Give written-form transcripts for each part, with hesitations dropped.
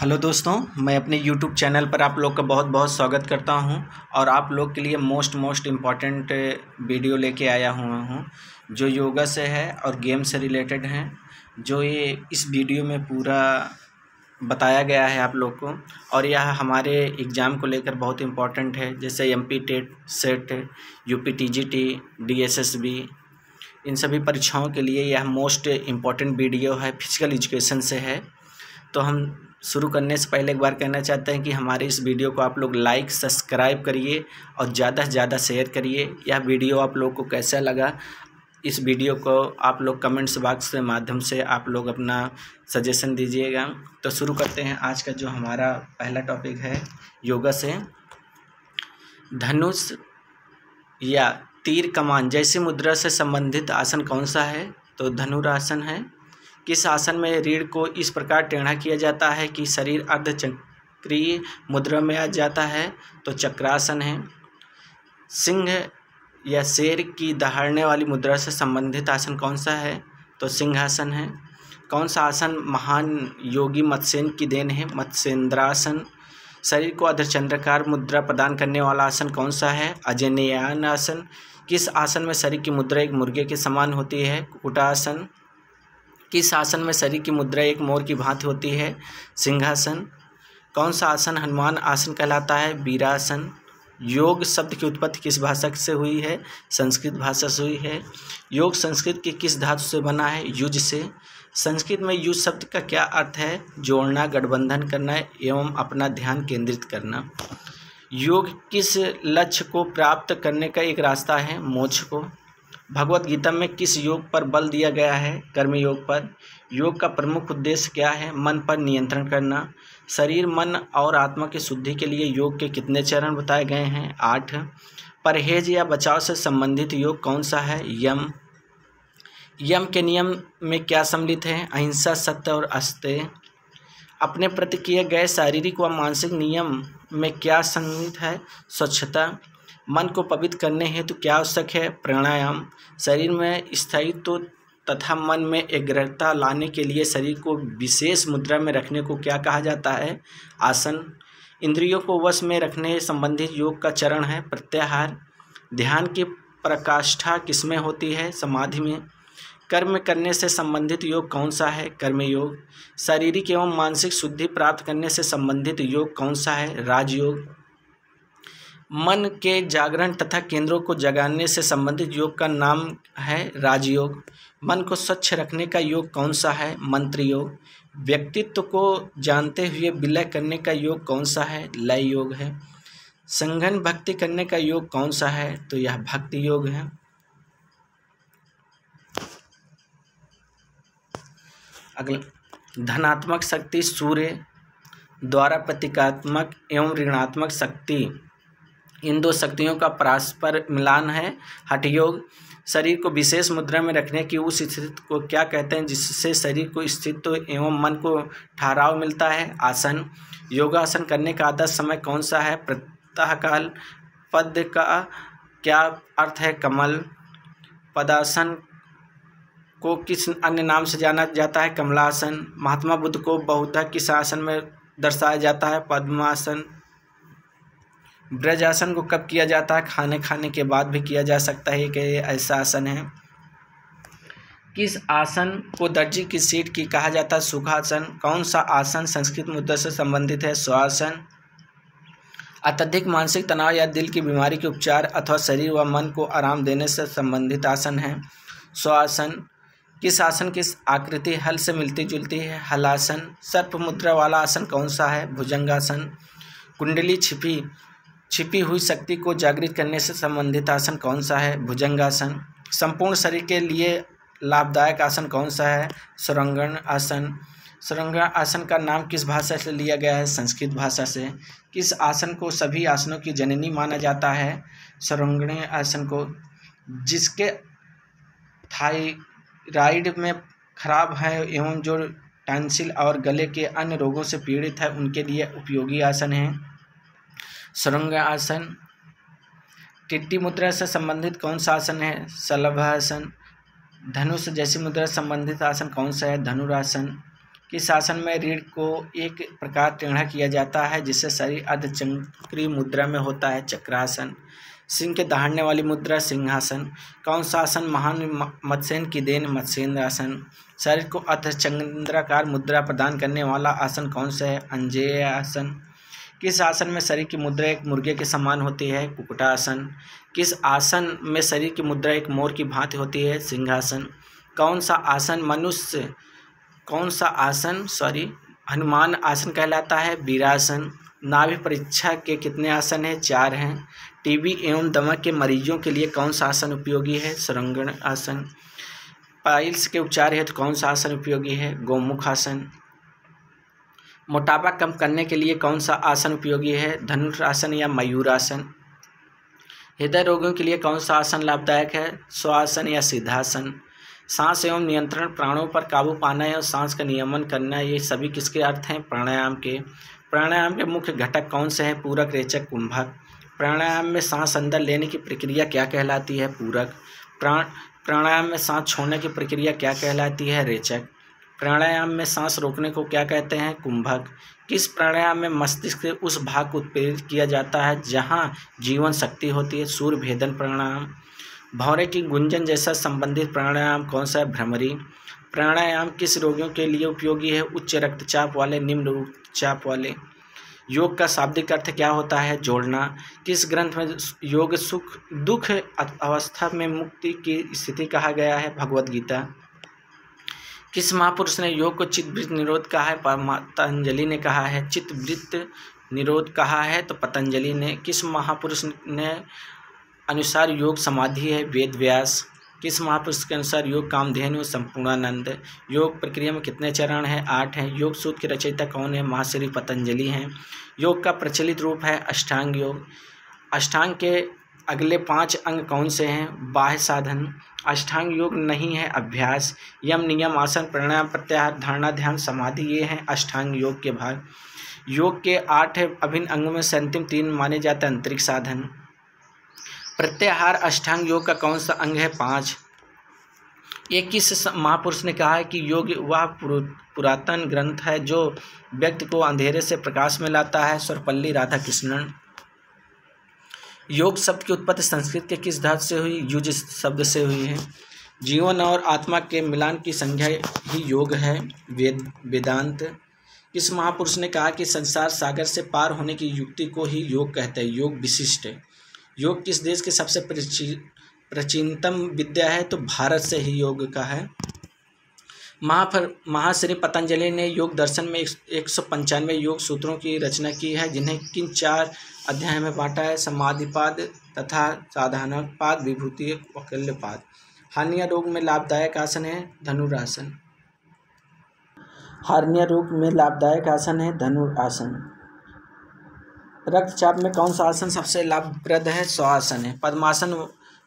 Hello दोस्तों, मैं अपने यूट्यूब चैनल पर आप लोग का बहुत बहुत स्वागत करता हूं और आप लोग के लिए मोस्ट इम्पॉर्टेंट वीडियो लेके आया हुआ हूं जो योगा से है और गेम से रिलेटेड हैं। जो ये इस वीडियो में पूरा बताया गया है आप लोग को, और यह हमारे एग्ज़ाम को लेकर बहुत इम्पॉर्टेंट है, जैसे MP TET, SET, UP TGT, DSSB, इन सभी परीक्षाओं के लिए यह मोस्ट इम्पॉर्टेंट वीडियो है, फिजिकल एजुकेशन से है। तो हम शुरू करने से पहले एक बार कहना चाहते हैं कि हमारे इस वीडियो को आप लोग लाइक सब्सक्राइब करिए और ज़्यादा से ज़्यादा शेयर करिए। यह वीडियो आप लोग को कैसा लगा, इस वीडियो को आप लोग कमेंट्स बॉक्स के माध्यम से आप लोग अपना सजेशन दीजिएगा। तो शुरू करते हैं। आज का जो हमारा पहला टॉपिक है योगा से, धनुष या तीर कमान जैसी मुद्रा से संबंधित आसन कौन सा है? तो धनुरासन है। किस आसन में रीढ़ को इस प्रकार टेढ़ा किया जाता है कि शरीर अर्धचक्रीय मुद्रा में आ जाता है? तो चक्रासन है। सिंह या शेर की दहाड़ने वाली मुद्रा से संबंधित आसन कौन सा है? तो सिंहासन है। कौन सा आसन महान योगी मत्स्येन की देन है? मत्स्येंद्रासन। शरीर को अर्धचंद्राकार मुद्रा प्रदान करने वाला आसन कौन सा है? अजनयान आसन। किस आसन में शरीर की मुद्रा एक मुर्गे के समान होती है? कुक्कुटासन। किस आसन में शरीर की मुद्रा एक मोर की भांति होती है? सिंहासन। कौन सा आसन हनुमान आसन कहलाता है? वीरासन। योग शब्द की उत्पत्ति किस भाषा से हुई है? संस्कृत भाषा से हुई है। योग संस्कृत की किस धातु से बना है? युज से। संस्कृत में युज शब्द का क्या अर्थ है? जोड़ना, गठबंधन करना एवं अपना ध्यान केंद्रित करना। योग किस लक्ष्य को प्राप्त करने का एक रास्ता है? मोक्ष को। भगवत गीता में किस योग पर बल दिया गया है? कर्म योग पर। योग का प्रमुख उद्देश्य क्या है? मन पर नियंत्रण करना। शरीर, मन और आत्मा की शुद्धि के लिए योग के कितने चरण बताए गए हैं? 8। परहेज या बचाव से संबंधित योग कौन सा है? यम। यम के नियम में क्या सम्मिलित है? अहिंसा, सत्य और अस्तेय। अपने प्रति किए गए शारीरिक व मानसिक नियम में क्या सम्मिलित है? स्वच्छता। मन को पवित्र करने हेतु क्या आवश्यक है? प्राणायाम। शरीर में स्थायित्व तथा मन में एकाग्रता लाने के लिए शरीर को विशेष मुद्रा में रखने को क्या कहा जाता है? आसन। इंद्रियों को वश में रखने संबंधित योग का चरण है प्रत्याहार। ध्यान की प्रकाष्ठा किसमें होती है? समाधि में। कर्म करने से संबंधित योग कौन सा है? कर्मयोग। शारीरिक एवं मानसिक शुद्धि प्राप्त करने से संबंधित योग कौन सा है? राजयोग। मन के जागरण तथा केंद्रों को जगाने से संबंधित योग का नाम है राजयोग। मन को स्वच्छ रखने का योग कौन सा है? मंत्र योग। व्यक्तित्व को जानते हुए विलय करने का योग कौन सा है? लय योग है। संघन भक्ति करने का योग कौन सा है? तो यह भक्ति योग है। अगला, धनात्मक शक्ति सूर्य द्वारा प्रतीकात्मक एवं ऋणात्मक शक्ति, इन दो शक्तियों का परस्पर मिलान है हठ योग। शरीर को विशेष मुद्रा में रखने की उस स्थिति को क्या कहते हैं जिससे शरीर को स्थित्व एवं मन को ठहराव मिलता है? आसन। योगासन करने का आदर्श समय कौन सा है? प्रातःकाल। पद का क्या अर्थ है? कमल। पदासन को किस अन्य नाम से जाना जाता है? कमलासन। महात्मा बुद्ध को बहुधा किस आसन में दर्शाया जाता है? पद्मासन। ब्रजासन को कब किया जाता है? खाने के बाद भी किया जा सकता है कि ऐसा आसन है। किस आसन को दर्जी की सीट की कहा जाता है? सुखासन। कौन सा आसन संस्कृत मुद्रा से संबंधित है? स्वासन। अत्यधिक मानसिक तनाव या दिल की बीमारी के उपचार अथवा शरीर व मन को आराम देने से संबंधित आसन है स्वासन। किस आसन की आकृति हल से मिलती जुलती है? हलासन। सर्प मुद्रा वाला आसन कौन सा है? भुजंगासन। कुंडली छिपी हुई शक्ति को जागृत करने से संबंधित आसन कौन सा है? भुजंगासन। संपूर्ण शरीर के लिए लाभदायक आसन कौन सा है? सुरंगण आसन। सुरंगण आसन का नाम किस भाषा से लिया गया है? संस्कृत भाषा से। किस आसन को सभी आसनों की जननी माना जाता है? सुरंगण आसन को। जिसके थायराइड में खराब है एवं जो टॉन्सिल और गले के अन्य रोगों से पीड़ित है उनके लिए उपयोगी आसन है सुरंग आसन। टिट्टी मुद्रा से संबंधित कौन सा आसन है? शलभासन। धनुष जैसी मुद्रा से संबंधित आसन कौन सा है? धनुरासन। किस आसन में रीढ़ को एक प्रकार टेढ़ा किया जाता है जिससे शरीर अर्धचक्रीय मुद्रा में होता है? चक्रासन। सिंह के दहाड़ने वाली मुद्रा सिंहासन। कौन सा आसन महान मत्स्येन की देन? मत्स्येंद्र आसन। शरीर को अर्धचंद्राकार मुद्रा प्रदान करने वाला आसन कौन सा है? अंजेय आसन। किस आसन में शरीर की मुद्रा एक मुर्गे के समान होती है? कुक्कुटासन। किस आसन में शरीर की मुद्रा एक मोर की भांति होती है? सिंहासन। कौन सा आसन हनुमान आसन कहलाता है? वीरासन। नाभि परीक्षा के कितने आसन हैं? 4 हैं। टीबी एवं दमा के मरीजों के लिए कौन सा आसन उपयोगी है? सुरंगण आसन। पाइल्स के उपचार हेतु कौन सा आसन उपयोगी है? गोमुख आसन। मोटापा कम करने के लिए कौन सा आसन उपयोगी है? धनुरासन या मयूरासन। हृदय रोगियों के लिए कौन सा आसन लाभदायक है? स्वासन या सिद्धासन। सांस एवं नियंत्रण, प्राणों पर काबू पाना और सांस का नियमन करना, ये सभी किसके अर्थ हैं? प्राणायाम के। प्राणायाम के मुख्य घटक कौन से हैं? पूरक, रेचक, कुंभक। प्राणायाम में सांस अंदर लेने की प्रक्रिया क्या कहलाती है? पूरक। प्राणायाम में सांस छोड़ने की प्रक्रिया क्या कहलाती है? रेचक। प्राणायाम में सांस रोकने को क्या कहते हैं? कुंभक। किस प्राणायाम में मस्तिष्क से उस भाग को उत्प्रेरित किया जाता है जहां जीवन शक्ति होती है? सूर्य भेदन प्राणायाम। भौरे की गुंजन जैसा संबंधित प्राणायाम कौन सा है? भ्रमरी। प्राणायाम किस रोगियों के लिए उपयोगी है? उच्च रक्तचाप वाले, निम्न रक्तचाप वाले। योग का शाब्दिक अर्थ क्या होता है? जोड़ना। किस ग्रंथ में योग सुख दुख अवस्था में मुक्ति की स्थिति कहा गया है? भगवद गीता। किस महापुरुष ने योग को चित्तवृत्त निरोध कहा है? पतंजलि ने कहा है। चित्तवृत्त निरोध कहा है तो पतंजलि ने। किस महापुरुष ने अनुसार योग समाधि है? वेद व्यास। किस महापुरुष के अनुसार योग कामधेनु? संपूर्णानंद। योग प्रक्रिया में कितने चरण हैं? 8 हैं। योग सूत्र के रचयिता कौन है? महर्षि पतंजलि हैं। योग का प्रचलित रूप है अष्टांग योग। अष्टांग के अगले 5 अंग कौन से हैं? बाह्य साधन। अष्टांग योग नहीं है अभ्यास। यम, नियम, आसन, प्राणायाम, प्रत्याहार, धारणा, ध्यान, समाधि, ये हैं अष्टांग योग के भाग। योग के 8 अभिन्न अंगों में से अंतिम 3 माने जाते हैं अंतरिक्ष साधन। प्रत्याहार अष्टांग योग का कौन सा अंग है? 5। ये किस महापुरुष ने कहा है कि योग वह पुरातन ग्रंथ है जो व्यक्ति को अंधेरे से प्रकाश में लाता है? सर्वपल्ली राधाकृष्णन। योग शब्द की उत्पत्ति संस्कृत के किस धातु से हुई? युज शब्द से हुई है। जीवन और आत्मा के मिलान की संज्ञा ही योग है। वेदांत। किस महापुरुष ने कहा कि संसार सागर से पार होने की युक्ति को ही योग कहते हैं? योग विशिष्ट है। योग किस देश की सबसे प्राचीनतम विद्या है? तो भारत से ही योग का है। महर्षि पतंजलि ने योग दर्शन में 195 योग सूत्रों की रचना की है, जिन्हें किन 4 अध्याय में बांटा है? समाधिपाद तथा साधनापाद, विभूति, वैकल्यपाद। हार्निया रोग में लाभदायक आसन है? धनुरासन। हार्निया रोग में लाभदायक आसन है? धनुरासन। रक्तचाप में कौन सा आसन सबसे लाभप्रद है? स्वासन है। पद्मासन,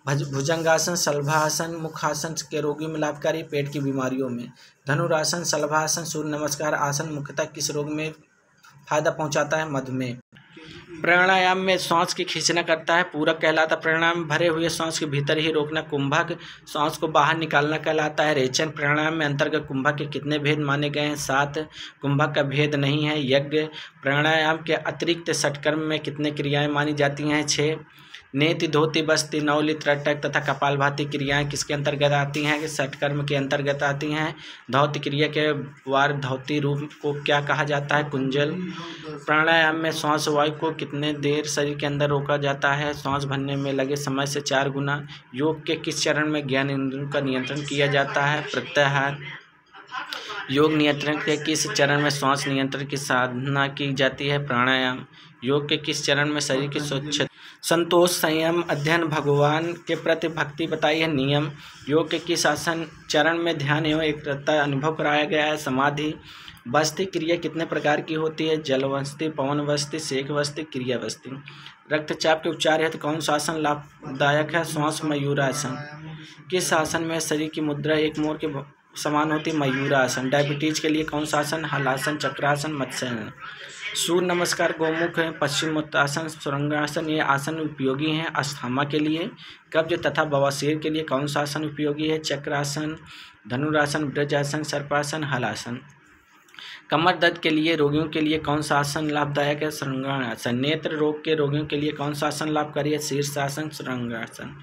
भुजंगासन, शलभासन, मुखासन के रोगियों में लाभकारी, पेट की बीमारियों में। धनुरासन, शलभासन, सूर्य नमस्कार आसन मुख्यतः किस रोग में फायदा पहुंचाता है? मधुमेह। प्राणायाम में श्वास की खींचना करता है? पूरक कहलाता। प्राणायाम भरे हुए श्वास के भीतर ही रोकना? कुंभक। श्वास को बाहर निकालना कहलाता है? रेचन। प्राणायाम में अंतर्गत कुंभक के कितने भेद माने गए हैं? 7। कुंभक का भेद नहीं है यज्ञ। प्राणायाम के अतिरिक्त षटकर्म में कितने क्रियाएं मानी जाती हैं? 6। नेति, धोती, बस्ती, नौली, त्रटक तथा कपालभाति क्रियाएं किसके अंतर्गत आती हैं? षटकर्म के अंतर्गत आती हैं। धौती क्रिया के वार धौती रूप को क्या कहा जाता है? कुंजल। प्राणायाम में श्वास वायु को कितने देर शरीर के अंदर रोका जाता है? श्वास भरने में लगे समय से 4 गुना। योग के किस चरण में ज्ञान इंद्रियों का नियंत्रण किया जाता है? प्रत्याहार। योग नियंत्रण के किस चरण में श्वास नियंत्रण की साधना की जाती है? प्राणायाम। योग के किस चरण में शरीर की स्वच्छ संतोष, संयम, अध्ययन, भगवान के प्रति भक्ति बताई है? नियम। योग के किस आसन चरण में ध्यान एवं एकाग्रता अनुभव कराया गया है? समाधि। बस्ती क्रिया कितने प्रकार की होती है? जलवस्ती, पवन बस्ती, सेक बस्ती, क्रिया बस्ती। रक्तचाप के उपचार हेतु कौन सा आसन लाभदायक है? श्वास मयूरासन। किस आसन में शरीर की मुद्रा एक मोर के समान होती है? मयूरासन। डायबिटीज के लिए कौन सा आसन? हलासन, चक्रासन, मत्स्यासन। सूर्य नमस्कार, गोमुख है, पश्चिमोत्तासन, सुरंगासन, ये आसन उपयोगी हैं अस्थमा के लिए। कब्ज तथा बवासीर के लिए कौन सा आसन उपयोगी है? चक्रासन, धनुरासन, ब्रजासन, सर्पासन, हलासन। कमर दर्द के लिए रोगियों के लिए कौन सा आसन लाभदायक है? शृंगासन। नेत्र रोग के रोगियों के लिए कौन सा आसन लाभकारी है? शीर्षासन, शृंगासन।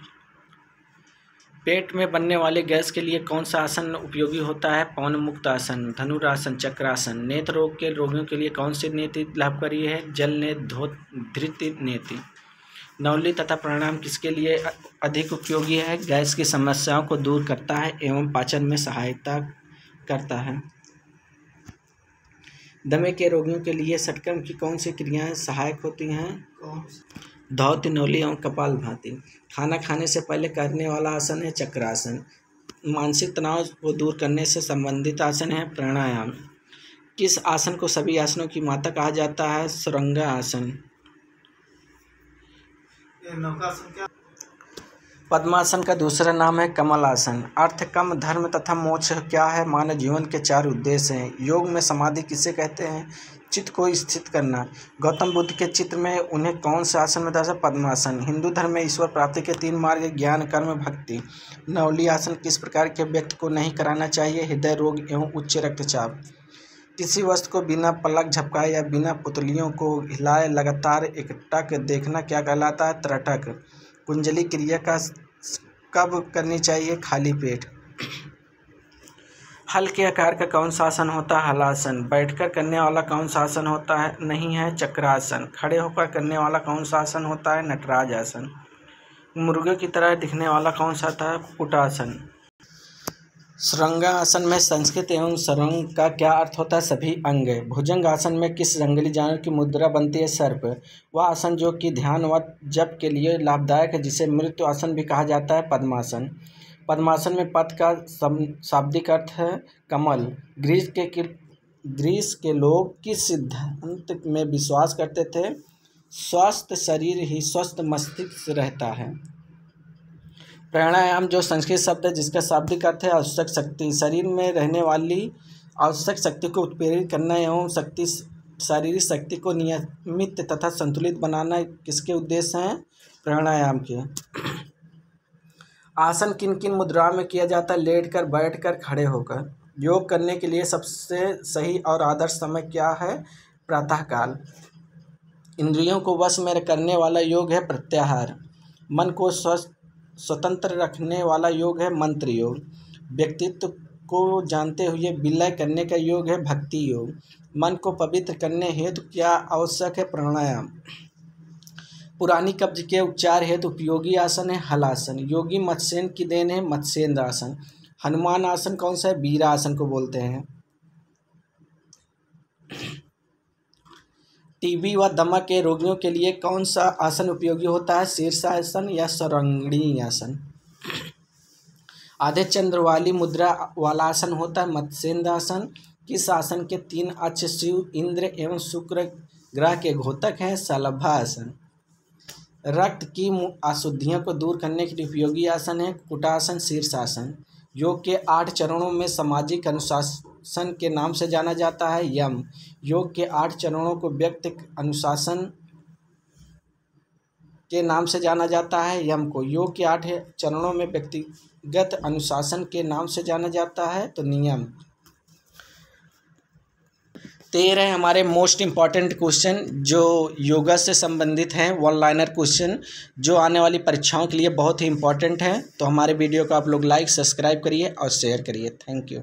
पेट में बनने वाले गैस के लिए कौन सा आसन उपयोगी होता है? पवन मुक्त आसन, धनुरासन, चक्रासन। नेत्र रोग के रोगियों के लिए कौन सी नीति लाभकारी है? जल नेत्र, धृति नीति। नौली तथा प्राणायाम किसके लिए अधिक उपयोगी है? गैस की समस्याओं को दूर करता है एवं पाचन में सहायता करता है। दमे के रोगियों के लिए षटकर्म की कौन सी क्रियाएं सहायक होती हैं? धौत, नौली एवं कपालभाति। खाना खाने से पहले करने वाला आसन है चक्रासन। मानसिक तनाव को दूर करने से संबंधित आसन है प्राणायाम। किस आसन को सभी आसनों की माता कहा जाता है? सुरंगा आसन। पद्मासन का दूसरा नाम है कमल आसन। अर्थ, कम, धर्म तथा मोक्ष क्या है? मानव जीवन के 4 उद्देश्य हैं। योग में समाधि किसे कहते हैं? चित्त को स्थित करना। गौतम बुद्ध के चित्र में उन्हें कौन से आसन में दर्शा? पद्मासन। हिंदू धर्म में ईश्वर प्राप्ति के 3 मार्ग: ज्ञान, कर्म, भक्ति। नौली आसन किस प्रकार के व्यक्ति को नहीं कराना चाहिए? हृदय रोग एवं उच्च रक्तचाप। किसी वस्तु को बिना पलक झपकाए या बिना पुतलियों को हिलाए लगातार एकटक देखना क्या कहलाता है? त्रटक। कुंजली क्रिया का कब करनी चाहिए? खाली पेट। हल के आकार का कौन सा आसन होता है? हलासन। बैठकर करने वाला कौन सा आसन होता है? नहीं है, चक्रासन। खड़े होकर करने वाला कौन सा आसन होता है? नटराज आसन। मुर्गे की तरह दिखने वाला कौन सा था? कुक्कुटासन। शृंगासन में संस्कृत एवं शृंग का क्या अर्थ होता है? सभी अंग। भुजंग आसन में किस जंगली जानवर की मुद्रा बनती है? सर्प। वह आसन जो कि ध्यान व जप के लिए लाभदायक है, जिसे मृत्यु आसन भी कहा जाता है, पद्मासन। पद्मासन में पद का शाब्दिक अर्थ है कमल। ग्रीस के लोग किस सिद्धांत में विश्वास करते थे? स्वस्थ शरीर ही स्वस्थ मस्तिष्क रहता है। प्राणायाम जो संस्कृत शब्द है जिसका शाब्दिक अर्थ है आवश्यक शक्ति। शरीर में रहने वाली आवश्यक शक्ति को उत्प्रेरित करना एवं शारीरिक शक्ति को नियमित तथा संतुलित बनाना किसके उद्देश्य हैं? प्राणायाम के। आसन किन किन मुद्राओं में किया जाता है? लेटकर, बैठकर, खड़े होकर। योग करने के लिए सबसे सही और आदर्श समय क्या है? प्रातःकाल। इंद्रियों को वश में करने वाला योग है प्रत्याहार। मन को स्वतंत्र रखने वाला योग है मंत्र योग। व्यक्तित्व को जानते हुए विलय करने का योग है भक्ति योग। मन को पवित्र करने हेतु क्या आवश्यक है? प्राणायाम। पुरानी कब्ज के उपचार हेतु उपयोगी आसन है हलासन। योगी मत्स्येन की देन है मत्स्येंद्र आसन। हनुमान आसन कौन सा है? वीरा आसन को बोलते हैं। टीबी व दमा के रोगियों के लिए कौन सा आसन उपयोगी होता है? शीर्षासन या सरंगिणी आसन। आधे चंद्र वाली मुद्रा वाला आसन होता है मत्स्येंद्र आसन। किस आसन के 3 अक्ष शिव, इंद्र एवं शुक्र ग्रह के घोतक हैं? शलभा आसन। रक्त की अशुद्धियों को दूर करने के लिए उपयोगी आसन है कुक्कुटासन, शीर्षासन। योग के 8 चरणों में सामाजिक अनुशासन के नाम से जाना जाता है यम। योग के 8 चरणों को व्यक्ति अनुशासन के नाम से जाना जाता है यम को। योग के 8 चरणों में व्यक्तिगत अनुशासन के नाम से जाना जाता है तो नियम। 13 हमारे मोस्ट इम्पॉर्टेंट क्वेश्चन जो योगा से संबंधित हैं, 1 लाइनर क्वेश्चन जो आने वाली परीक्षाओं के लिए बहुत ही इम्पॉर्टेंट हैं। तो हमारे वीडियो को आप लोग लाइक, सब्सक्राइब करिए और शेयर करिए। Thank you.